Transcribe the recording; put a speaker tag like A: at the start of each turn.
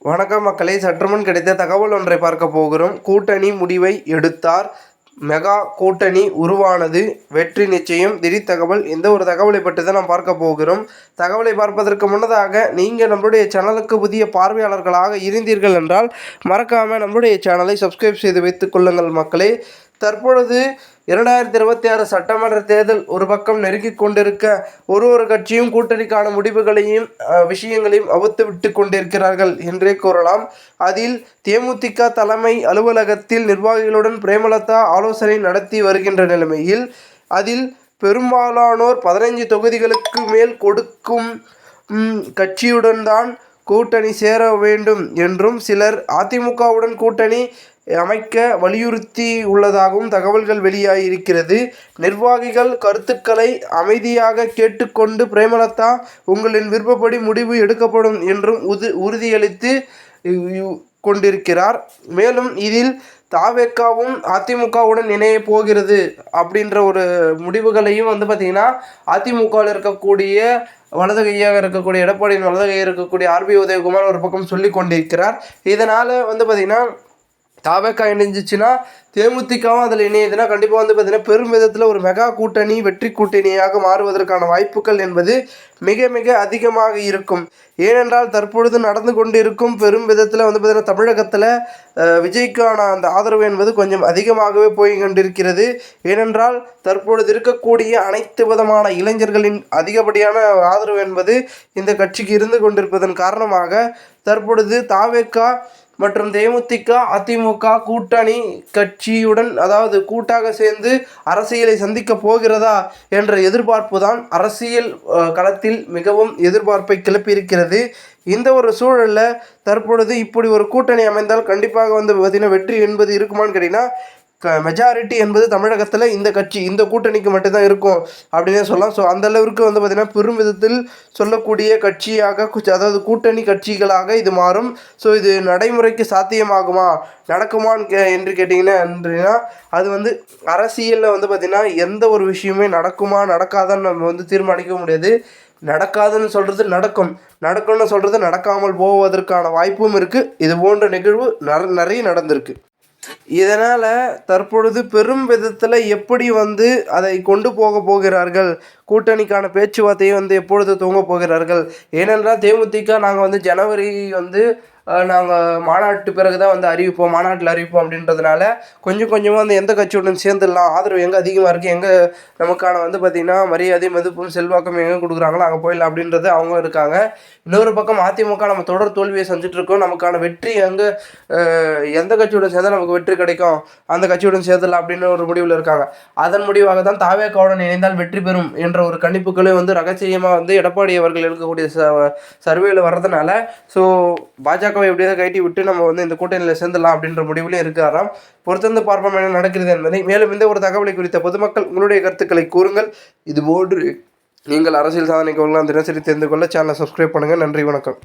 A: வணக்கம் மக்களே, சற்றுமுன் கிடைத்த தகவல் ஒன்றை பார்க்க போகிறோம். கூட்டணி முடிவை எடுத்தார். மெகா கூட்டணி உருவானது, வெற்றி நிச்சயம். திடீர் தகவல். இந்த ஒரு தகவலை பற்றி தான் நாம் பார்க்க போகிறோம். தகவலை பார்ப்பதற்கு முன்னதாக நீங்கள் நம்மளுடைய சேனலுக்கு புதிய பார்வையாளர்களாக இருந்தீர்கள் என்றால் மறக்காமல் நம்மளுடைய சேனலை சப்ஸ்கிரைப் செய்து வைத்துக் கொள்ளுங்கள் மக்களே. தற்பொழுது 2026 சட்டமன்ற தேர்தல் ஒரு பக்கம் நெருங்கிக் கொண்டிருக்க ஒரு கட்சியும் கூட்டணிக்கான முடிவுகளையும் விஷயங்களையும் அவுத்து விட்டு கொண்டிருக்கிறார்கள் என்றே கூறலாம். அதில் தேமுதிக தலைமை அலுவலகத்தில் நிர்வாகிகளுடன் பிரேமலதா ஆலோசனை நடத்தி வருகின்ற நிலைமையில் அதில் பெரும்பாலானோர் 15 தொகுதிகளுக்கு மேல் கொடுக்கும் கட்சியுடன் தான் கூட்டணி சேர வேண்டும் என்றும், சிலர் அதிமுகவுடன் கூட்டணி அமைக்க வலியுறுத்தி உள்ளதாகவும் தகவல்கள் வெளியாகியிருக்கிறது. நிர்வாகிகள் கருத்துக்களை அமைதியாக கேட்டுக்கொண்டு பிரேமலதா உங்களின் விருப்பப்படி முடிவு எடுக்கப்படும் என்றும் உறுதியளித்து கொண்டிருக்கிறார். மேலும் இதில் தாவேக்காவும் அதிமுகவுடன் இணைய போகிறது அப்படின்ற ஒரு முடிவுகளையும் பார்த்திங்கன்னா அதிமுகவில் இருக்கக்கூடிய வலது கையாக இருக்கக்கூடிய எடப்பாடியின் வலது கையாக இருக்கக்கூடிய ஆர்பி உதயகுமார் ஒரு பக்கம் சொல்லி கொண்டிருக்கிறார். இதனால் பார்த்திங்கன்னா தாவேக்கா இணைஞ்சிச்சுன்னா தேமுதிகவும் அதில் இணையுதுன்னா கண்டிப்பாக பார்த்திங்கன்னா பெரும் விதத்தில் ஒரு மெகா கூட்டணி வெற்றி கூட்டணியாக மாறுவதற்கான வாய்ப்புகள் என்பது மிக மிக அதிகமாக இருக்கும். ஏனென்றால் தற்பொழுது நடந்து கொண்டிருக்கும் பெரும் விதத்தில் பார்த்திங்கன்னா தமிழகத்தில் விஜய்க்கான அந்த ஆதரவு என்பது கொஞ்சம் அதிகமாகவே போய் கொண்டிருக்கிறது. ஏனென்றால் தற்பொழுது இருக்கக்கூடிய அனைத்து விதமான இளைஞர்களின் அதிகப்படியான ஆதரவு என்பது இந்த கட்சிக்கு இருந்து கொண்டிருப்பதன் காரணமாக தற்பொழுது தாவேக்கா மற்றும் தேமுதிக அதிமுக கூட்டணி கட்சியுடன் அதாவது கூட்டாக சேர்ந்து அரசியலை சந்திக்க போகிறதா என்ற எதிர்பார்ப்பு தான் அரசியல் களத்தில் மிகவும் எதிர்பார்ப்பை கிளப்பியிருக்கிறது. இந்த ஒரு சூழலில் தற்பொழுது இப்படி ஒரு கூட்டணி அமைந்தால் கண்டிப்பாக பார்த்திங்கன்னா வெற்றி என்பது இருக்குமான்னு கேட்டிங்கன்னா மெஜாரிட்டி என்பது தமிழகத்தில் இந்த கூட்டணிக்கு மட்டும்தான் இருக்கும் அப்படின்னே சொல்லலாம். ஸோ அந்தளவிற்கு பார்த்திங்கன்னா பெரும் விதத்தில் சொல்லக்கூடிய கட்சியாக அதாவது கூட்டணி கட்சிகளாக இது மாறும். ஸோ இது நடைமுறைக்கு சாத்தியமாகுமா நடக்குமான்னு என்று கேட்டிங்கன்னா அது அரசியலில் பார்த்திங்கன்னா எந்த ஒரு விஷயமே நடக்குமா நடக்காதான்னு நம்ம தீர்மானிக்க முடியாது. நடக்காதுன்னு சொல்கிறது நடக்கும்னு சொல்கிறது நடக்காமல் போவதற்கான வாய்ப்பும் இருக்குது. இது போன்ற நிகழ்வு நிறைய நடந்திருக்கு. இதனால் தற்பொழுது பெரும் விதத்தில் எப்படி அதை கொண்டு போகிறார்கள், கூட்டணிக்கான பேச்சுவார்த்தையை எப்பொழுது துவங்க போகிறார்கள். ஏனென்றால் தேமுதிக நாங்கள் ஜனவரி நாங்கள் மாநாட்டு பிறகு தான் மாநாட்டில் அறிவிப்போம் அப்படின்றதுனால கொஞ்சம் கொஞ்சமாக எந்த கட்சியுடன் சேர்ந்துடலாம், ஆதரவு எங்கே அதிகமாக இருக்குது, எங்கே நமக்கான பார்த்திங்கன்னா மரியாதை மதிப்பும் செல்வாக்கம் எங்கே கொடுக்குறாங்களோ அங்கே போயிடலாம் அப்படின்றது அவங்க இருக்காங்க. இன்னொரு பக்கம் அதிமுக நம்ம தொடர் தோல்வியை செஞ்சுட்ருக்கோம், நமக்கான வெற்றி எந்த கட்சியுடன் சேர்ந்தால் நமக்கு வெற்றி கிடைக்கும் அந்த கட்சியுடன் சேர்ந்துடலாம் அப்படின்னு ஒரு முடிவில் இருக்காங்க. அதன் முடிவாக தான் தாவேக்காவுடன் இணைந்தால் வெற்றி பெறும் என்ற ஒரு கணிப்புகளே ரகசியமாக எடப்பாடி அவர்கள் எடுக்கக்கூடிய சர்வேயில் வர்றதுனால ஸோ பாஜகவை எப்படியாவது கைட்டி விட்டு நம்ம இந்த கூட்டணியில் சேர்ந்துடலாம் அப்படின்ற முடிவுலையும் இருக்காராம். பொறுத்திருந்து பார்ப்போம் என்ன நடக்கிறது என்பதை. மேலும் இந்த ஒரு தகவலை குறித்த பொதுமக்கள் உங்களுடைய கருத்துக்களை கூறுங்கள். இதுபோன்று நீங்கள் அரசியல் சாதனைக்கு தினசரி தெரிந்து கொள்ள சேனலை சப்ஸ்கிரைப் பண்ணுங்கள். நன்றி, வணக்கம்.